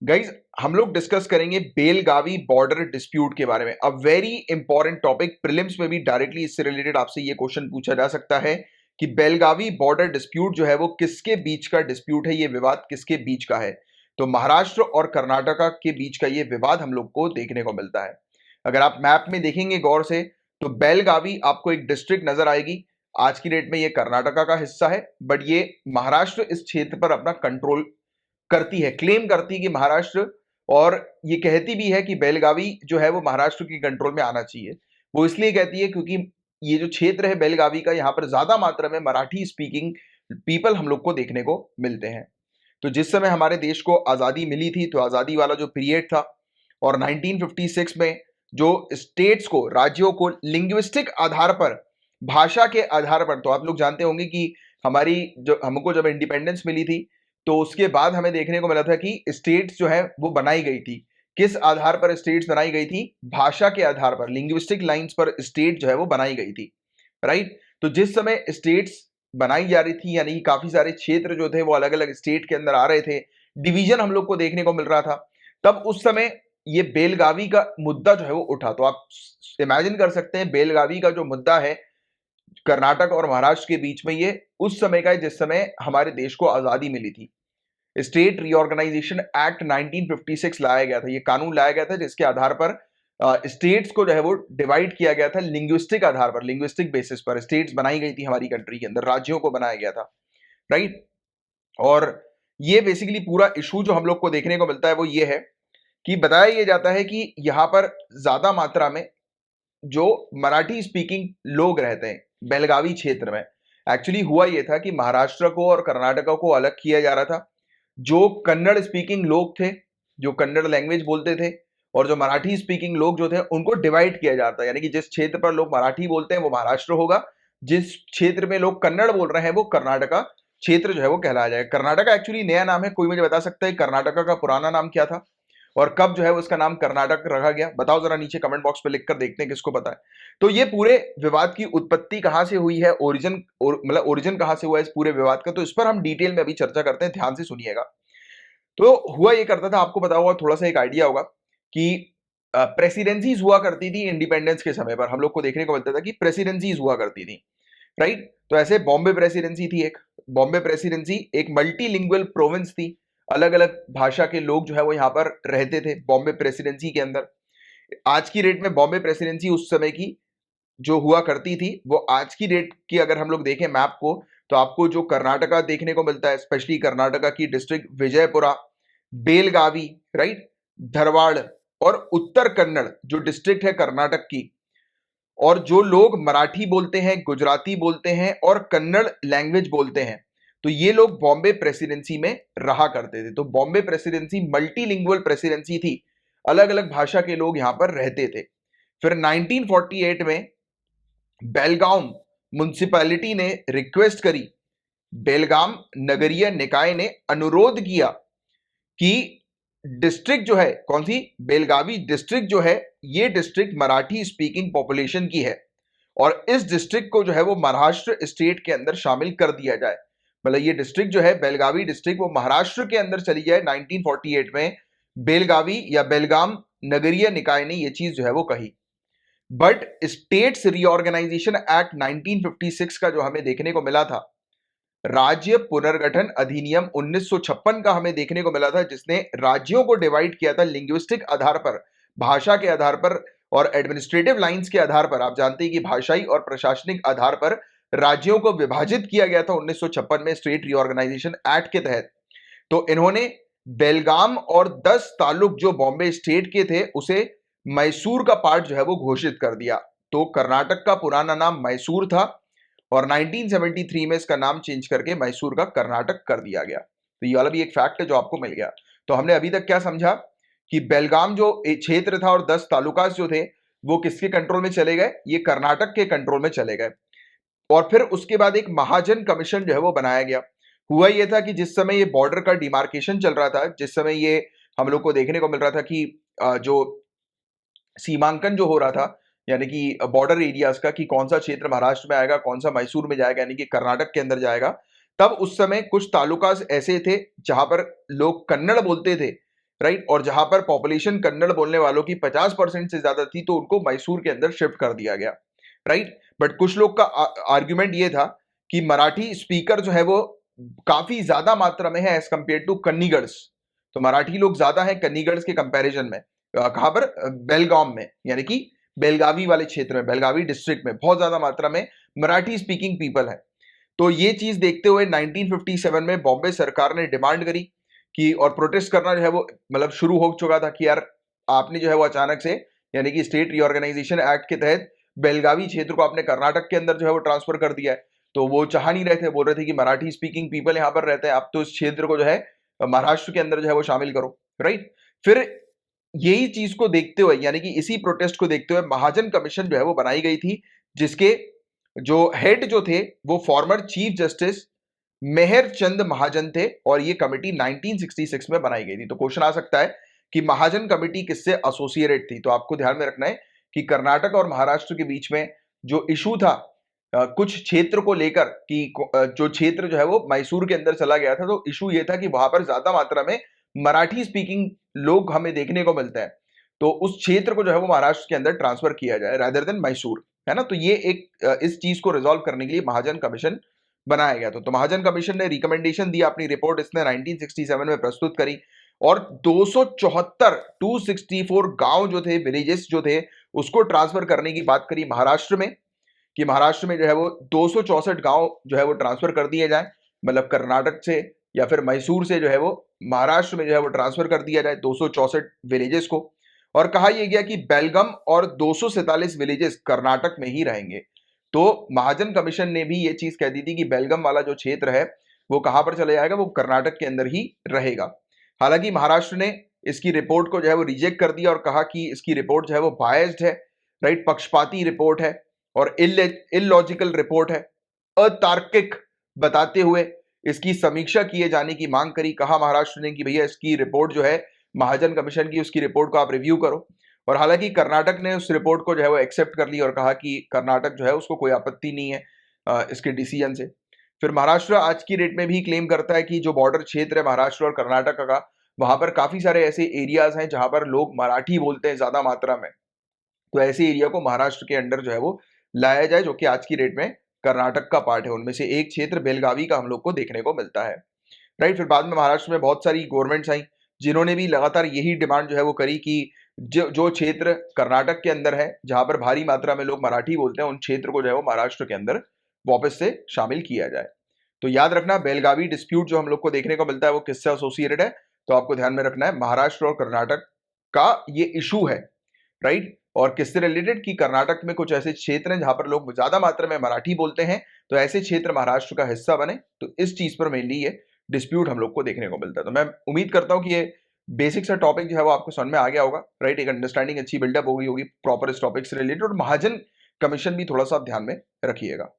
Guys हम लोग discuss करेंगे बेलगावी बॉर्डर डिस्प्यूट के बारे में। A very important topic, prelims में भी डायरेक्टली इससे रिलेटेड आपसे ये क्वेश्चन पूछा जा सकता है कि बेलगावी बॉर्डर डिस्प्यूट जो है वो किसके बीच का डिस्प्यूट है, ये विवाद किसके बीच का है। तो महाराष्ट्र और कर्नाटका के बीच का ये विवाद हम लोग को देखने को मिलता है। अगर आप मैप में देखेंगे गौर से तो बेलगावी आपको एक डिस्ट्रिक्ट नजर आएगी। आज की डेट में ये कर्नाटका का हिस्सा है, बट ये महाराष्ट्र इस क्षेत्र पर अपना कंट्रोल करती है, क्लेम करती है कि महाराष्ट्र, और ये कहती भी है कि बेलगावी जो है वो महाराष्ट्र के कंट्रोल में आना चाहिए। वो इसलिए कहती है क्योंकि ये जो क्षेत्र है बेलगावी का, यहाँ पर ज्यादा मात्रा में मराठी स्पीकिंग पीपल हम लोग को देखने को मिलते हैं। तो जिस समय हमारे देश को आजादी मिली थी, तो आजादी वाला जो पीरियड था, और 1956 में जो स्टेट्स को, राज्यों को लिंग्विस्टिक आधार पर, भाषा के आधार पर, तो आप लोग जानते होंगे कि हमारी जो हमको जब इंडिपेंडेंस मिली थी तो उसके बाद हमें देखने को मिला था कि स्टेट्स जो है वो बनाई गई थी। किस आधार पर स्टेट्स बनाई गई थी? भाषा के आधार पर, लिंग्विस्टिक लाइंस पर स्टेट जो है वो बनाई गई थी, राइट। तो जिस समय स्टेट्स बनाई जा रही थी, यानी कि काफी सारे क्षेत्र जो थे वो अलग अलग स्टेट के अंदर आ रहे थे, डिवीजन हम लोग को देखने को मिल रहा था, तब उस समय ये बेलगावी का मुद्दा जो है वो उठा। तो आप इमेजिन कर सकते हैं बेलगावी का जो मुद्दा है कर्नाटक और महाराष्ट्र के बीच में, ये उस समय का है जिस समय हमारे देश को आजादी मिली थी। स्टेट रीऑर्गेनाइजेशन एक्ट 1956 लाया गया था, ये कानून लाया गया था जिसके आधार पर स्टेट्स को जो है वो डिवाइड किया गया था, लिंग्विस्टिक आधार पर, लिंग्विस्टिक बेसिस पर स्टेट्स बनाई गई थी हमारी कंट्री के अंदर, राज्यों को बनाया गया था, राइट। और ये बेसिकली पूरा इशू जो हम लोग को देखने को मिलता है वो ये है कि बताया ये जाता है कि यहाँ पर ज्यादा मात्रा में जो मराठी स्पीकिंग लोग रहते हैं बेलगावी क्षेत्र में, एक्चुअली हुआ ये था कि महाराष्ट्र को और कर्नाटका को अलग किया जा रहा था। जो कन्नड़ स्पीकिंग लोग थे, जो कन्नड़ लैंग्वेज बोलते थे, और जो मराठी स्पीकिंग लोग जो थे उनको डिवाइड किया जाता है, यानी कि जिस क्षेत्र पर लोग मराठी बोलते हैं वो महाराष्ट्र होगा, जिस क्षेत्र में लोग कन्नड़ बोल रहे हैं वो कर्नाटका क्षेत्र जो है वो कहलाया जाएगा। कर्नाटका एक्चुअली नया नाम है, कोई मुझे बता सकता है कर्नाटका का पुराना नाम क्या था और कब जो है उसका नाम कर्नाटक रखा गया? बताओ जरा, नीचे कमेंट बॉक्स पे लिखकर देखते हैं किसको पता है। तो ये पूरे विवाद की उत्पत्ति कहां से हुई है, ओरिजिन मतलब ओरिजिन कहां से हुआ है इस पूरे विवाद का, तो इस पर हम डिटेल में अभी चर्चा करते हैं, ध्यान से सुनिएगा। तो हुआ ये करता था, आपको पता होगा, थोड़ा सा एक आइडिया होगा कि प्रेसिडेंसीज हुआ करती थी इंडिपेंडेंस के समय पर, हम लोग को देखने को मिलता था कि प्रेसिडेंसीज हुआ करती थी, राइट। तो ऐसे बॉम्बे प्रेसिडेंसी थी एक, बॉम्बे प्रेसिडेंसी एक मल्टीलिंगुअल प्रोविंस थी, अलग अलग भाषा के लोग जो है वो यहाँ पर रहते थे बॉम्बे प्रेसिडेंसी के अंदर। आज की डेट में बॉम्बे प्रेसिडेंसी उस समय की जो हुआ करती थी, वो आज की डेट की अगर हम लोग देखें मैप को, तो आपको जो कर्नाटका देखने को मिलता है, स्पेशली कर्नाटका की डिस्ट्रिक्ट विजयपुरा, बेलगावी, राइट, धरवाड़, और उत्तर कन्नड़ जो डिस्ट्रिक्ट है कर्नाटक की, और जो लोग मराठी बोलते हैं, गुजराती बोलते हैं और कन्नड़ लैंग्वेज बोलते हैं, तो ये लोग बॉम्बे प्रेसिडेंसी में रहा करते थे। तो बॉम्बे प्रेसिडेंसी मल्टीलिंगुअल प्रेसिडेंसी थी, अलग अलग भाषा के लोग यहां पर रहते थे। फिर 1948 में बेलगाम म्युनिसिपैलिटी ने रिक्वेस्ट करी, बेलगाम नगरीय निकाय ने अनुरोध किया कि डिस्ट्रिक्ट जो है, कौन सी, बेलगावी डिस्ट्रिक्ट जो है, ये डिस्ट्रिक्ट मराठी स्पीकिंग पॉपुलेशन की है और इस डिस्ट्रिक्ट को जो है वो महाराष्ट्र स्टेट के अंदर शामिल कर दिया जाए। मतलब ये डिस्ट्रिक्ट जो है बेलगावी डिस्ट्रिक्ट, वो महाराष्ट्र के अंदर चली जाए। 1948 में बेलगावी या बेलगाम नगरीय निकाय ने ये चीज जो है वो कही। बट स्टेट्स रीऑर्गेनाइजेशन एक्ट 1956 का जो हमें देखने को मिला था, राज्य पुनर्गठन अधिनियम 1956 का हमें देखने को मिला था, जिसने राज्यों को डिवाइड किया था लिंग्विस्टिक आधार पर, भाषा के आधार पर और एडमिनिस्ट्रेटिव लाइंस के आधार पर। आप जानते हैं कि भाषाई और प्रशासनिक आधार पर राज्यों को विभाजित किया गया था 1956 में स्टेट रीऑर्गेनाइजेशन एक्ट के तहत। तो इन्होंने बेलगाम और 10 तालुक जो बॉम्बे स्टेट के थे उसे मैसूर का पार्ट जो है वो घोषित कर दिया। तो कर्नाटक का पुराना नाम मैसूर था और 1973 में इसका नाम चेंज करके मैसूर का कर्नाटक कर दिया गया। तो ये वाला भी एक फैक्ट है जो आपको मिल गया। तो हमने अभी तक क्या समझा कि बेलगाम जो क्षेत्र था और 10 तालुकास जो थे वो किसके कंट्रोल में चले गए? ये कर्नाटक के कंट्रोल में चले गए। और फिर उसके बाद एक महाजन कमीशन जो है वो बनाया गया। हुआ ये था कि जिस समय ये बॉर्डर का डिमार्केशन चल रहा था, जिस समय ये हम लोग को देखने को मिल रहा था कि जो सीमांकन जो हो रहा था, यानी कि बॉर्डर एरियाज का, कि कौन सा क्षेत्र महाराष्ट्र में आएगा, कौन सा मैसूर में जाएगा, यानी कि कर्नाटक के अंदर जाएगा, तब उस समय कुछ तालुकास ऐसे थे जहां पर लोग कन्नड़ बोलते थे, राइट, और जहां पर पॉपुलेशन कन्नड़ बोलने वालों की 50% से ज्यादा थी, तो उनको मैसूर के अंदर शिफ्ट कर दिया गया। राइट, बट कुछ लोग का आर्ग्यूमेंट ये था कि मराठी स्पीकर जो है वो काफी ज्यादा मात्रा में है एज कंपेयर टू कन्नीगढ़। तो मराठी लोग ज्यादा है कन्नीगढ़ के कंपैरिजन में। कहां पर? बेलगाम में, यानी कि बेलगावी वाले क्षेत्र में, बेलगावी डिस्ट्रिक्ट में बहुत ज्यादा मात्रा में मराठी स्पीकिंग पीपल है। तो ये चीज देखते हुए 1957 में बॉम्बे सरकार ने डिमांड करी कि, और प्रोटेस्ट करना जो है वो मतलब शुरू हो चुका था कि यार आपने जो है वो अचानक से, यानी कि स्टेट रीऑर्गेनाइजेशन एक्ट के तहत बेलगावी क्षेत्र को आपने कर्नाटक के अंदर जो है वो ट्रांसफर कर दिया है। तो वो चाह नहीं रहे थे, बोल रहे थे कि मराठी स्पीकिंग पीपल यहाँ पर रहते हैं, अब तो इस क्षेत्र को जो है महाराष्ट्र के अंदर जो है वो शामिल करो। राइट, फिर यही चीज को देखते हुए, यानी कि इसी प्रोटेस्ट को देखते हुए महाजन कमीशन जो है वो बनाई गई थी, जिसके जो हेड जो थे वो फॉर्मर चीफ जस्टिस मेहर चंद महाजन थे, और ये कमेटी 1966 में बनाई गई थी। तो क्वेश्चन आ सकता है कि महाजन कमेटी किससे एसोसिएटेड थी? तो आपको ध्यान में रखना है कि कर्नाटक और महाराष्ट्र के बीच में जो इशू था कुछ क्षेत्र को लेकर कि जो क्षेत्र जो है वो मैसूर के अंदर चला गया था, तो इशू ये था कि वहां पर ज्यादा मात्रा में मराठी स्पीकिंग लोग हमें देखने को मिलते हैं, तो उस क्षेत्र को जो है वो महाराष्ट्र के अंदर ट्रांसफर किया जाए रादर देन मैसूर, है ना। तो ये एक इस चीज को रिजॉल्व करने के लिए महाजन कमीशन बनाया गया था। तो महाजन कमीशन ने रिकमेंडेशन दिया, अपनी रिपोर्ट इसने 1967 में प्रस्तुत करी, और 264 गांव जो थे, विलेजेस जो थे, उसको ट्रांसफर करने की बात करी महाराष्ट्र में, कि महाराष्ट्र में जो है वो 264 गांव जो है वो ट्रांसफर कर दिए जाए, मतलब कर्नाटक से या फिर मैसूर से जो है वो महाराष्ट्र में जो है वो ट्रांसफर कर दिया जाए 264 विलेजेस को। और कहा यह गया कि बेलगम और 247 विलेजेस कर्नाटक में ही रहेंगे। तो महाजन कमीशन ने भी ये चीज कह दी थी कि बेलगम वाला जो क्षेत्र है वो कहां पर चले जाएगा, वो कर्नाटक के अंदर ही रहेगा। हालांकि महाराष्ट्र ने इसकी रिपोर्ट को जो है वो रिजेक्ट कर दिया और कहा कि इसकी रिपोर्ट जो है वो बायस्ड है, राइट, पक्षपाती रिपोर्ट है और इलॉजिकल रिपोर्ट है, अतार्किक बताते हुए इसकी समीक्षा किए जाने की मांग करी। कहा महाराष्ट्र ने कि भैया इसकी रिपोर्ट जो है महाजन कमीशन की, उसकी रिपोर्ट को आप रिव्यू करो। और हालांकि कर्नाटक ने उस रिपोर्ट को जो है वो एक्सेप्ट कर ली और कहा कि कर्नाटक जो है उसको कोई आपत्ति नहीं है इसके डिसीजन से। फिर महाराष्ट्र आज की डेट में भी क्लेम करता है कि जो बॉर्डर क्षेत्र है महाराष्ट्र और कर्नाटक का, वहां पर काफी सारे ऐसे एरियाज हैं जहां पर लोग मराठी बोलते हैं ज्यादा मात्रा में। तो ऐसे एरिया को महाराष्ट्र के अंडर जो है वो लाया जाए, जो कि आज की डेट में कर्नाटक का पार्ट है। उनमें से एक क्षेत्र बेलगावी का हम लोग को देखने को मिलता है। राइट, फिर बाद में महाराष्ट्र में बहुत सारी गवर्नमेंट्स आई जिन्होंने भी लगातार यही डिमांड जो है वो करी कि जो क्षेत्र कर्नाटक के अंदर है जहां पर भारी मात्रा में लोग मराठी बोलते हैं, उन क्षेत्र को जो है वो महाराष्ट्र के अंदर वापस से शामिल किया जाए। तो याद रखना, बेलगावी डिस्प्यूट जो हम लोग को देखने को मिलता है वो किससे एसोसिएटेड है? तो आपको ध्यान में रखना है महाराष्ट्र और कर्नाटक का ये इशू है। राइट, और किससे रिलेटेड? कि कर्नाटक में कुछ ऐसे क्षेत्र हैं जहां पर लोग ज्यादा मात्रा में मराठी बोलते हैं, तो ऐसे क्षेत्र महाराष्ट्र का हिस्सा बने। तो इस चीज पर मेनली ये डिस्प्यूट हम लोग को देखने को मिलता है। तो मैं उम्मीद करता हूं कि ये बेसिक सा टॉपिक जो है वो आपको समझ में आ गया होगा। राइट, एक अंडरस्टैंडिंग अच्छी बिल्डअप हो गई होगी प्रॉपर इस टॉपिक से रिलेटेड, और महाजन कमीशन भी थोड़ा सा ध्यान में रखिएगा।